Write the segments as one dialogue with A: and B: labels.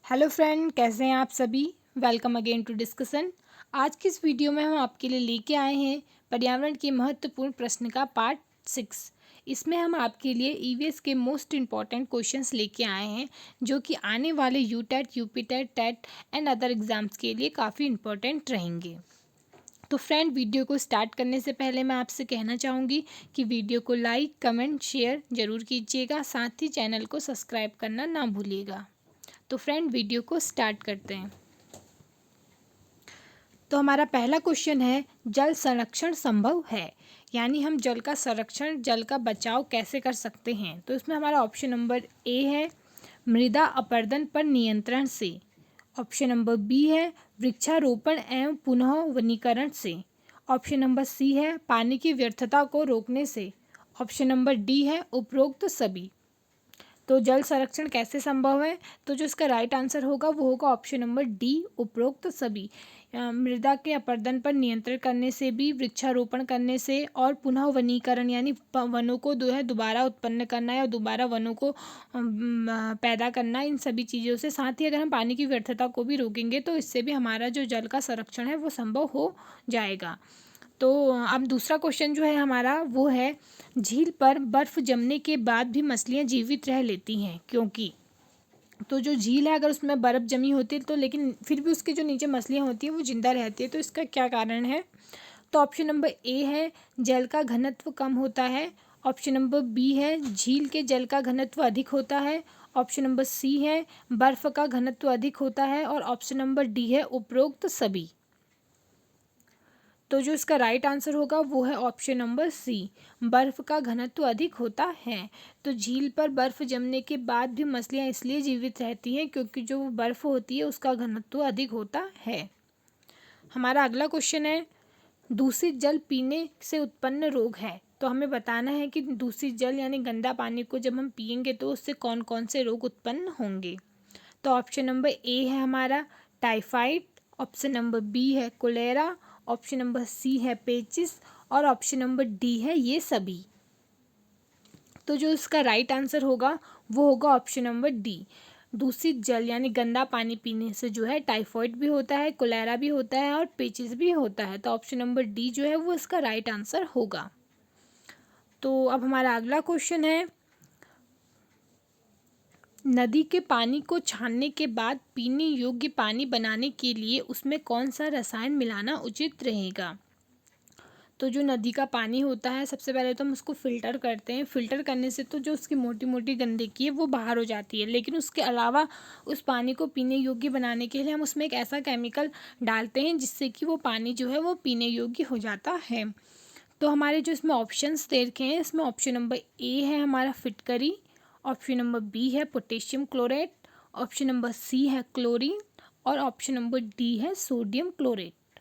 A: Hello friend, कैसे हैं आप सभी। Welcome again to discussion. आज की इस वीडियो में हम आपके लिए लेके आए हैं पर्यावरण के महत्वपूर्ण प्रश्न का पार्ट 6। इसमें हम आपके लिए ईवीएस के मोस्ट इम्पॉर्टेंट क्वेश्चंस लेके आए हैं जो कि आने वाले UTET, UPTET, TET and other exams के लिए काफ़ी इम्पोर्टेंट रहेंगे। तो फ्रेंड, वीडियो को स्टार्ट करने से पहले मैं आपसे कहना चाहूँगी कि वीडियो को लाइक, कमेंट, शेयर ज़रूर कीजिएगा। साथ ही चैनल को सब्सक्राइब करना ना भूलिएगा। तो फ्रेंड, वीडियो को स्टार्ट करते हैं। तो हमारा पहला क्वेश्चन है, जल संरक्षण संभव है? यानी हम जल का संरक्षण, जल का बचाव कैसे कर सकते हैं। तो इसमें हमारा ऑप्शन नंबर ए है मृदा अपरदन पर नियंत्रण से। ऑप्शन नंबर बी है वृक्षारोपण एवं पुनः वनीकरण से। ऑप्शन नंबर सी है पानी की व्यर्थता को रोकने से। ऑप्शन नंबर डी है उपरोक्त सभी। तो जल संरक्षण कैसे संभव है, तो जो इसका राइट आंसर होगा वो होगा ऑप्शन नंबर डी, उपरोक्त सभी। मृदा के अपरदन पर नियंत्रण करने से भी, वृक्षारोपण करने से और पुनः वनीकरण यानी वनों को जो है दोबारा उत्पन्न करना है और दोबारा वनों को पैदा करना, इन सभी चीज़ों से। साथ ही अगर हम पानी की व्यर्थता को भी रोकेंगे तो इससे भी हमारा जो जल का संरक्षण है वो संभव हो जाएगा। तो अब दूसरा क्वेश्चन जो है हमारा वो है, झील पर बर्फ़ जमने के बाद भी मछलियाँ जीवित रह लेती हैं क्योंकि। तो जो झील है अगर उसमें बर्फ़ जमी होती है तो लेकिन फिर भी उसके जो नीचे मछलियाँ होती हैं वो जिंदा रहती है, तो इसका क्या कारण है। तो ऑप्शन नंबर ए है जल का घनत्व कम होता है। ऑप्शन नंबर बी है झील के जल का घनत्व अधिक होता है। ऑप्शन नंबर सी है बर्फ़ का घनत्व अधिक होता है और ऑप्शन नंबर डी है उपरोक्त सभी। तो जो इसका राइट आंसर होगा वो है ऑप्शन नंबर सी, बर्फ़ का घनत्व अधिक होता है। तो झील पर बर्फ़ जमने के बाद भी मछलियाँ इसलिए जीवित रहती हैं क्योंकि जो बर्फ़ होती है उसका घनत्व अधिक होता है। हमारा अगला क्वेश्चन है, दूषित जल पीने से उत्पन्न रोग है। तो हमें बताना है कि दूषित जल यानी गंदा पानी को जब हम पियेंगे तो उससे कौन कौन से रोग उत्पन्न होंगे। तो ऑप्शन नंबर ए है हमारा टाइफाइड। ऑप्शन नंबर बी है कोलेरा। ऑप्शन नंबर सी है पेचिस और ऑप्शन नंबर डी है ये सभी। तो जो इसका राइट आंसर होगा वो होगा ऑप्शन नंबर डी, दूषित जल यानी गंदा पानी पीने से जो है टाइफाइड भी होता है, कोलेरा भी होता है और पेचिस भी होता है। तो ऑप्शन नंबर डी जो है वो इसका राइट आंसर होगा। तो अब हमारा अगला क्वेश्चन है, नदी के पानी को छानने के बाद पीने योग्य पानी बनाने के लिए उसमें कौन सा रसायन मिलाना उचित रहेगा। तो जो नदी का पानी होता है सबसे पहले तो हम उसको फ़िल्टर करते हैं। फ़िल्टर करने से तो जो उसकी मोटी मोटी गंदगी है वो बाहर हो जाती है, लेकिन उसके अलावा उस पानी को पीने योग्य बनाने के लिए हम उसमें एक ऐसा केमिकल डालते हैं जिससे कि वो पानी जो है वो पीने योग्य हो जाता है। तो हमारे जो इसमें ऑप्शंस दे रखे हैं, इसमें ऑप्शन नंबर ए है हमारा फिटकरी। ऑप्शन नंबर बी है potassium chlorate. Option number C है क्लोरीन और ऑप्शन नंबर डी है सोडियम क्लोरेट।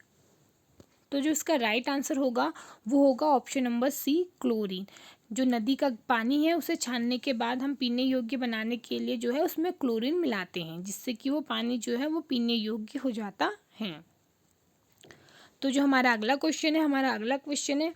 A: तो जो इसका राइट आंसर होगा वो होगा ऑप्शन नंबर सी, क्लोरीन। जो नदी का पानी है उसे छानने के बाद हम पीने योग्य बनाने के लिए जो है उसमें क्लोरीन मिलाते हैं जिससे कि वो पानी जो है वो पीने योग्य हो जाता है। तो जो हमारा अगला क्वेश्चन है,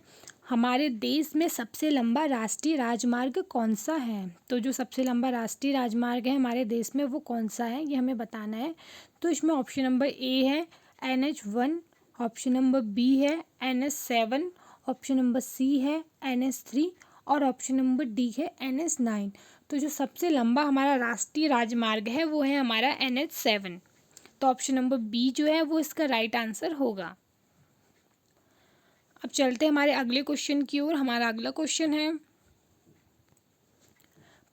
A: हमारे देश में सबसे लंबा राष्ट्रीय राजमार्ग कौन सा है। तो जो सबसे लंबा राष्ट्रीय राजमार्ग है हमारे देश में वो कौन सा है ये हमें बताना है। तो इसमें ऑप्शन नंबर ए है NH1। ऑप्शन नंबर बी है NH7। ऑप्शन नंबर सी है NH3 और ऑप्शन नंबर डी है NH9। तो जो सबसे लंबा हमारा राष्ट्रीय राजमार्ग है वो है हमारा NH7। तो ऑप्शन नंबर बी जो है वो इसका राइट आंसर होगा। अब चलते हैं हमारे अगले क्वेश्चन की ओर। हमारा अगला क्वेश्चन है,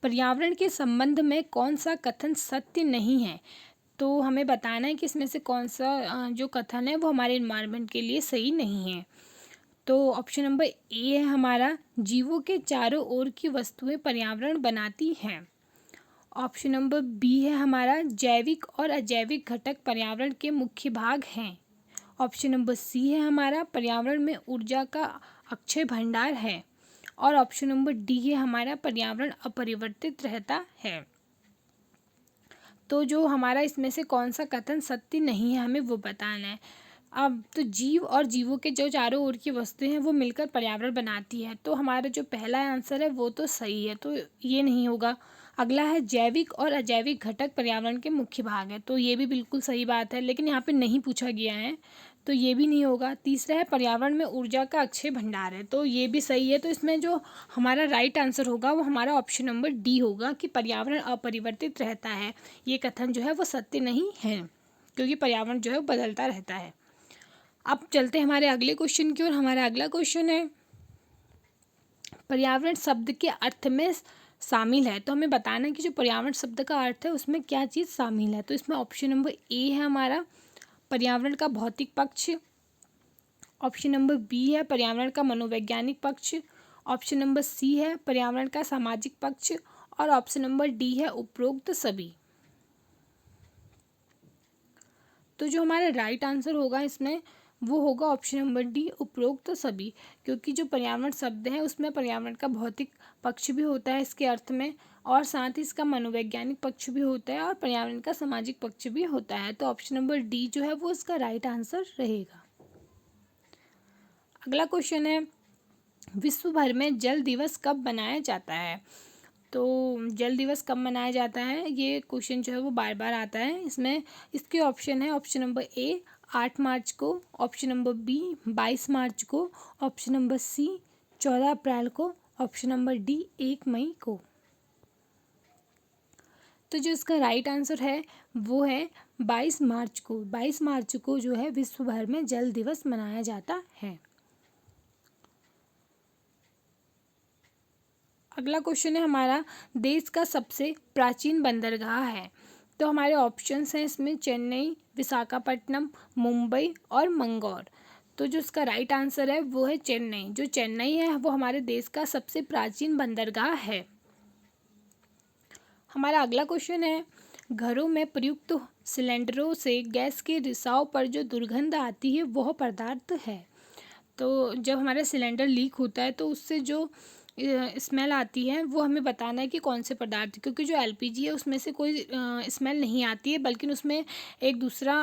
A: पर्यावरण के संबंध में कौन सा कथन सत्य नहीं है। तो हमें बताना है कि इसमें से कौन सा जो कथन है वो हमारे इन्वायरमेंट के लिए सही नहीं है। तो ऑप्शन नंबर ए है हमारा, जीवों के चारों ओर की वस्तुएं पर्यावरण बनाती हैं। ऑप्शन नंबर बी है हमारा, जैविक और अजैविक घटक पर्यावरण के मुख्य भाग हैं। ऑप्शन नंबर सी है हमारा, पर्यावरण में ऊर्जा का अक्षय भंडार है। और ऑप्शन नंबर डी है हमारा, पर्यावरण अपरिवर्तित रहता है। तो जो हमारा इसमें से कौन सा कथन सत्य नहीं है हमें वो बताना है। अब तो जीव और जीवों के जो चारों ओर की वस्तुएं हैं वो मिलकर पर्यावरण बनाती है, तो हमारा जो पहला आंसर है वो तो सही है, तो ये नहीं होगा। अगला है जैविक और अजैविक घटक पर्यावरण के मुख्य भाग हैं, तो ये भी बिल्कुल सही बात है, लेकिन यहाँ पे नहीं पूछा गया है तो ये भी नहीं होगा। तीसरा है पर्यावरण में ऊर्जा का अक्षय भंडार है, तो ये भी सही है। तो इसमें जो हमारा राइट आंसर होगा वो हमारा ऑप्शन नंबर डी होगा कि पर्यावरण अपरिवर्तित रहता है। ये कथन जो है वो सत्य नहीं है, क्योंकि पर्यावरण जो है वो बदलता रहता है। अब चलते हैं हमारे अगले क्वेश्चन की ओर। हमारा अगला क्वेश्चन है पर्यावरण शब्द के अर्थ में शामिल है, तो हमें बताना है कि जो पर्यावरण शब्द का अर्थ है उसमें क्या चीज़ शामिल है। तो इसमें ऑप्शन नंबर ए है हमारा पर्यावरण का भौतिक पक्ष, ऑप्शन नंबर बी है पर्यावरण का मनोवैज्ञानिक पक्ष, ऑप्शन नंबर सी है पर्यावरण का सामाजिक पक्ष और ऑप्शन नंबर डी है उपरोक्त सभी। तो जो हमारा राइट आंसर होगा इसमें वो होगा ऑप्शन नंबर डी उपरोक्त सभी, क्योंकि जो पर्यावरण शब्द है उसमें पर्यावरण का भौतिक पक्ष भी होता है इसके अर्थ में, और साथ ही इसका मनोवैज्ञानिक पक्ष भी होता है और पर्यावरण का सामाजिक पक्ष भी होता है। तो ऑप्शन नंबर डी जो है वो इसका राइट आंसर रहेगा। अगला क्वेश्चन है विश्व भर में जल दिवस कब मनाया जाता है। तो जल दिवस कब मनाया जाता है, ये क्वेश्चन जो है वो बार बार आता है। इसमें इसके ऑप्शन है ऑप्शन नंबर ए 8 मार्च को, ऑप्शन नंबर बी 22 मार्च को, ऑप्शन नंबर सी 14 अप्रैल को, ऑप्शन नंबर डी 1 मई को। तो जो इसका राइट आंसर है वो है 22 मार्च को। 22 मार्च को जो है विश्व भर में जल दिवस मनाया जाता है। अगला क्वेश्चन है हमारा देश का सबसे प्राचीन बंदरगाह है। तो हमारे ऑप्शंस हैं इसमें चेन्नई, विशाखापट्टनम, मुंबई और मंगौर। तो जो इसका राइट आंसर है वो है चेन्नई। जो चेन्नई है वो हमारे देश का सबसे प्राचीन बंदरगाह है। हमारा अगला क्वेश्चन है घरों में प्रयुक्त सिलेंडरों से गैस के रिसाव पर जो दुर्गंध आती है वह पदार्थ है। तो जब हमारा सिलेंडर लीक होता है तो उससे जो स्मेल आती है वो हमें बताना है कि कौन से पदार्थ, क्योंकि जो एलपीजी है उसमें से कोई स्मेल नहीं आती है, बल्कि उसमें एक दूसरा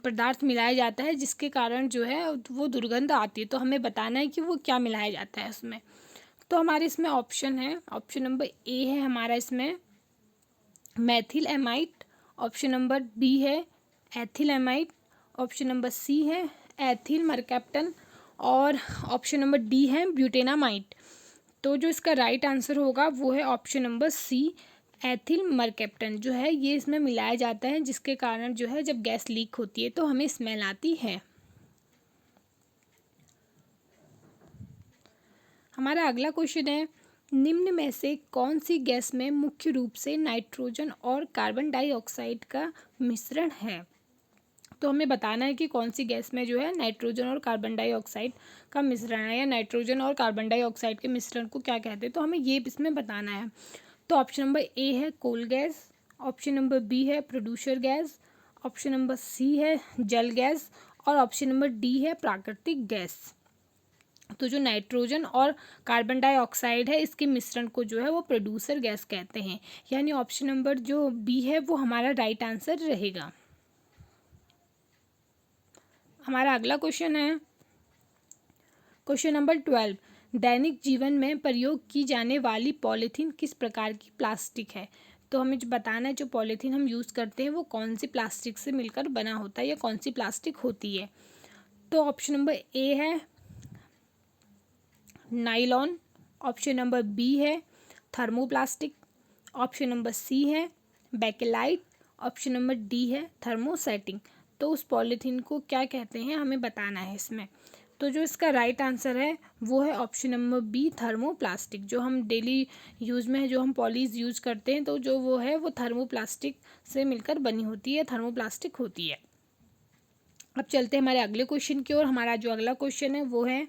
A: पदार्थ मिलाया जाता है जिसके कारण जो है वो दुर्गंध आती है। तो हमें बताना है कि वो क्या मिलाया जाता है उसमें। तो हमारे इसमें ऑप्शन है ऑप्शन नंबर ए है हमारा इसमें methyl amide, option number B है ethyl amide, option number C है एथिल मरकैप्टन और ऑप्शन नंबर डी है ब्यूटेनामाइड। तो जो इसका राइट आंसर होगा वो है option number C ethyl mercaptan जो है ये इसमें मिलाया जाता है, जिसके कारण जो है जब गैस लीक होती है तो हमें स्मेल आती है। हमारा अगला क्वेश्चन है निम्न में से कौन सी गैस में मुख्य रूप से नाइट्रोजन और कार्बन डाइऑक्साइड का मिश्रण है। तो हमें बताना है कि कौन सी गैस में जो है नाइट्रोजन और कार्बन डाइऑक्साइड का मिश्रण है, या नाइट्रोजन और कार्बन डाइऑक्साइड के मिश्रण को क्या कहते हैं, तो हमें ये इसमें बताना है। तो ऑप्शन नंबर ए है coal gas, option number B है producer gas, option number C है जल गैस और ऑप्शन नंबर डी है प्राकृतिक गैस। तो जो नाइट्रोजन और कार्बन डाइऑक्साइड है इसके मिश्रण को जो है वो प्रोड्यूसर गैस कहते हैं, यानी ऑप्शन नंबर जो बी है वो हमारा राइट आंसर रहेगा। हमारा अगला क्वेश्चन है क्वेश्चन नंबर 12 दैनिक जीवन में प्रयोग की जाने वाली पॉलीथीन किस प्रकार की प्लास्टिक है। तो हमें जो बताना है जो पॉलीथीन हम यूज़ करते हैं वो कौन सी प्लास्टिक से मिलकर बना होता है या कौन सी प्लास्टिक होती है। तो ऑप्शन नंबर ए है नाइलॉन, ऑप्शन नंबर बी है थर्मोप्लास्टिक, ऑप्शन नंबर सी है बेकेलाइट, ऑप्शन नंबर डी है थर्मोसेटिंग। तो उस पॉलीथीन को क्या कहते हैं हमें बताना है इसमें। तो जो इसका राइट आंसर है वो है ऑप्शन नंबर बी थर्मोप्लास्टिक। जो हम डेली यूज़ में है जो हम पॉलीज यूज़ करते हैं तो जो वो है वो थर्मोप्लास्टिक से मिलकर बनी होती है, थर्मोप्लास्टिक होती है। अब चलते हैं हमारे अगले क्वेश्चन की ओर। हमारा जो अगला क्वेश्चन है वो है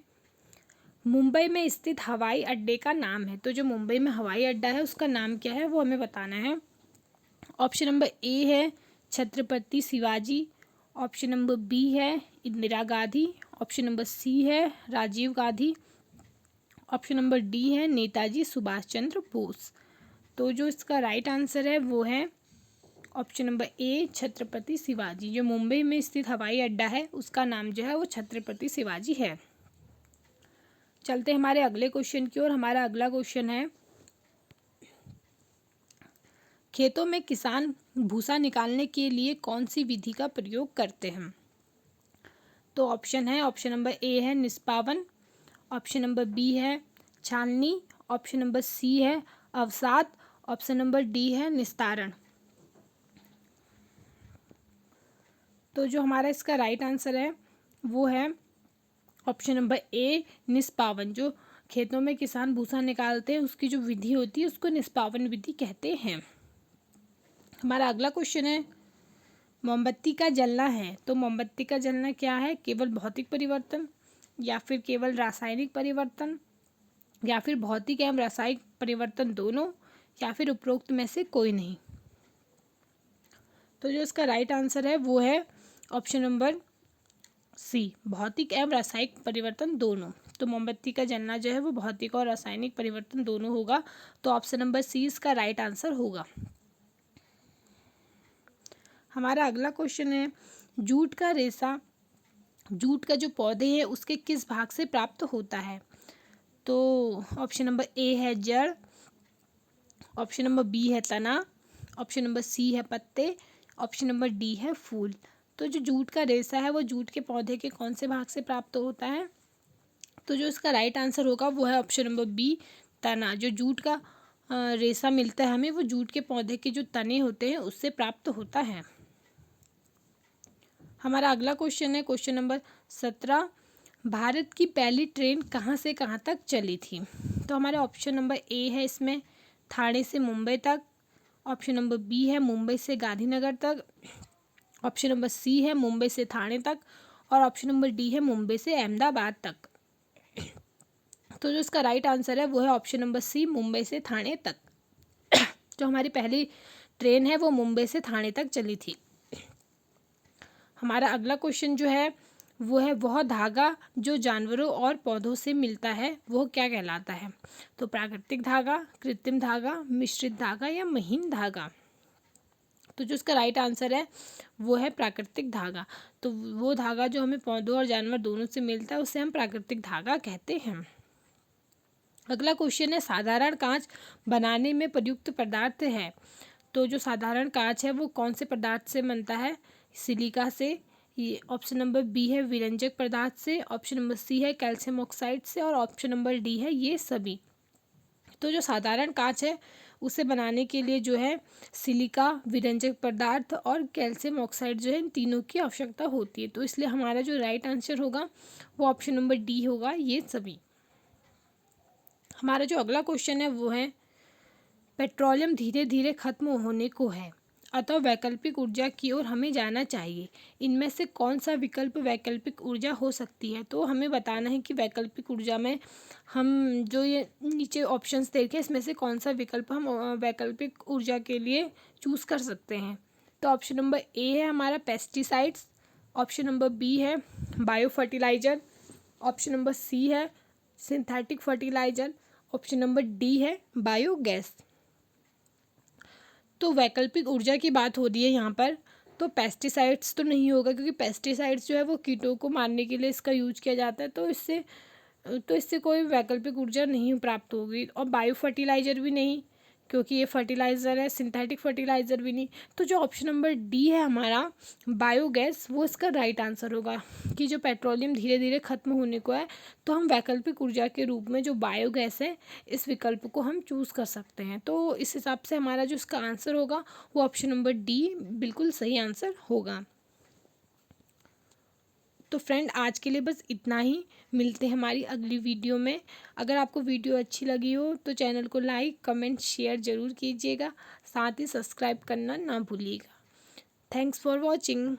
A: मुंबई में स्थित हवाई अड्डे का नाम है। तो जो मुंबई में हवाई अड्डा है उसका नाम क्या है वो हमें बताना है। ऑप्शन नंबर ए है Chhatrapati Shivaji, option number B है Indira Gandhi, option number C है Rajiv Gandhi, option number D है नेताजी सुभाष चंद्र बोस। तो जो इसका राइट आंसर है वो है ऑप्शन नंबर ए छत्रपति शिवाजी। जो मुंबई में स्थित हवाई अड्डा है उसका नाम जो है वो छत्रपति शिवाजी है। चलते हैं हमारे अगले क्वेश्चन की ओर। हमारा अगला क्वेश्चन है खेतों में किसान भूसा निकालने के लिए कौन सी विधि का प्रयोग करते हैं? तो ऑप्शन है, ऑप्शन नंबर ए है निष्पावन, ऑप्शन नंबर बी है छाननी, ऑप्शन नंबर सी है अवसाद, ऑप्शन नंबर डी है निस्तारण। तो जो हमारा इसका राइट आंसर है वो है ऑप्शन नंबर ए निष्पावन। जो खेतों में किसान भूसा निकालते हैं उसकी जो विधि होती है उसको निष्पावन विधि कहते हैं। हमारा अगला क्वेश्चन है, मोमबत्ती का जलना है तो मोमबत्ती का जलना क्या है? केवल भौतिक परिवर्तन, या फिर केवल रासायनिक परिवर्तन, या फिर भौतिक एवं रासायनिक परिवर्तन दोनों, या फिर उपरोक्त में से कोई नहीं। तो जो इसका राइट आंसर है वो है ऑप्शन नंबर सी, भौतिक एवं रासायनिक परिवर्तन दोनों। तो मोमबत्ती का जलना जो है वो भौतिक और रासायनिक परिवर्तन दोनों होगा। तो ऑप्शन नंबर सी इसका राइट आंसर होगा। हमारा अगला क्वेश्चन है, जूट का रेशा, जूट का जो पौधे हैं उसके किस भाग से प्राप्त होता है? तो ऑप्शन नंबर ए है जड़, ऑप्शन नंबर बी है तना, ऑप्शन नंबर सी है पत्ते, ऑप्शन नंबर डी है फूल। तो जो जूट का रेशा है वो जूट के पौधे के कौन से भाग से प्राप्त होता है? तो जो इसका राइट आंसर होगा वो है ऑप्शन नंबर बी तना। जो जूट का रेशा मिलता है हमें वो जूट के पौधे के जो तने होते हैं उससे प्राप्त होता है। हमारा अगला क्वेश्चन है क्वेश्चन नंबर 17, भारत की पहली ट्रेन कहाँ से कहाँ तक चली थी? तो हमारा ऑप्शन नंबर ए है इसमें ठाणे से मुंबई तक, ऑप्शन नंबर बी है मुंबई से गांधीनगर तक, ऑप्शन नंबर सी है मुंबई से ठाणे तक, और ऑप्शन नंबर डी है मुंबई से अहमदाबाद तक। तो जो इसका राइट आंसर है वो है ऑप्शन नंबर सी, मुंबई से ठाणे तक। जो हमारी पहली ट्रेन है वो मुंबई से ठाणे तक चली थी। हमारा अगला क्वेश्चन जो है वो है, वह धागा जो जानवरों और पौधों से मिलता है वो क्या कहलाता है? तो प्राकृतिक धागा, कृत्रिम धागा, मिश्रित धागा या महीन धागा। तो जो इसका राइट आंसर है वो है प्राकृतिक धागा। तो वो धागा जो हमें पौधों और जानवर दोनों से मिलता है उसे हम प्राकृतिक धागा कहते हैं। अगला क्वेश्चन है, साधारण कांच बनाने में प्रयुक्त पदार्थ है। तो जो साधारण कांच है वो कौन से पदार्थ से बनता है? सिलिका से, ये ऑप्शन नंबर बी है विरंजक पदार्थ से, ऑप्शन नंबर सी है कैल्शियम ऑक्साइड से, और ऑप्शन नंबर डी है ये सभी। तो जो साधारण कांच है उसे बनाने के लिए जो है सिलिका, विरंजक पदार्थ और कैल्शियम ऑक्साइड जो है इन तीनों की आवश्यकता होती है। तो इसलिए हमारा जो राइट आंसर होगा वो ऑप्शन नंबर डी होगा, ये सभी। हमारा जो अगला क्वेश्चन है वो है, पेट्रोलियम धीरे धीरे खत्म होने को है अतः वैकल्पिक ऊर्जा की ओर हमें जाना चाहिए। इनमें से कौन सा विकल्प वैकल्पिक ऊर्जा हो सकती है? तो हमें बताना है कि वैकल्पिक ऊर्जा में हम जो ये नीचे ऑप्शंस देखे इसमें से कौन सा विकल्प हम वैकल्पिक ऊर्जा के लिए चूज़ कर सकते हैं। तो ऑप्शन नंबर ए है हमारा पेस्टिसाइड्स, ऑप्शन नंबर बी है bio fertiliser, option number C है synthetic fertiliser, option number D है बायोगैस। तो वैकल्पिक ऊर्जा की बात हो रही है यहाँ पर, तो पेस्टिसाइड्स तो नहीं होगा क्योंकि पेस्टिसाइड्स जो है वो कीटों को मारने के लिए इसका यूज किया जाता है। तो इससे कोई वैकल्पिक ऊर्जा नहीं प्राप्त होगी। और बायो फर्टिलाइज़र भी नहीं क्योंकि ये फर्टिलाइज़र है, सिंथेटिक फर्टिलाइज़र भी नहीं। तो जो ऑप्शन नंबर डी है हमारा बायोगैस वो इसका राइट आंसर होगा कि जो पेट्रोलियम धीरे धीरे ख़त्म होने को है तो हम वैकल्पिक ऊर्जा के रूप में जो बायोगैस है इस विकल्प को हम चूज़ कर सकते हैं। तो इस हिसाब से हमारा जो इसका आंसर होगा वो ऑप्शन नंबर डी बिल्कुल सही आंसर होगा। तो फ्रेंड आज के लिए बस इतना ही, मिलते हैं हमारी अगली वीडियो में। अगर आपको वीडियो अच्छी लगी हो तो चैनल को लाइक कमेंट शेयर ज़रूर कीजिएगा, साथ ही सब्सक्राइब करना ना भूलिएगा। Thanks for watching.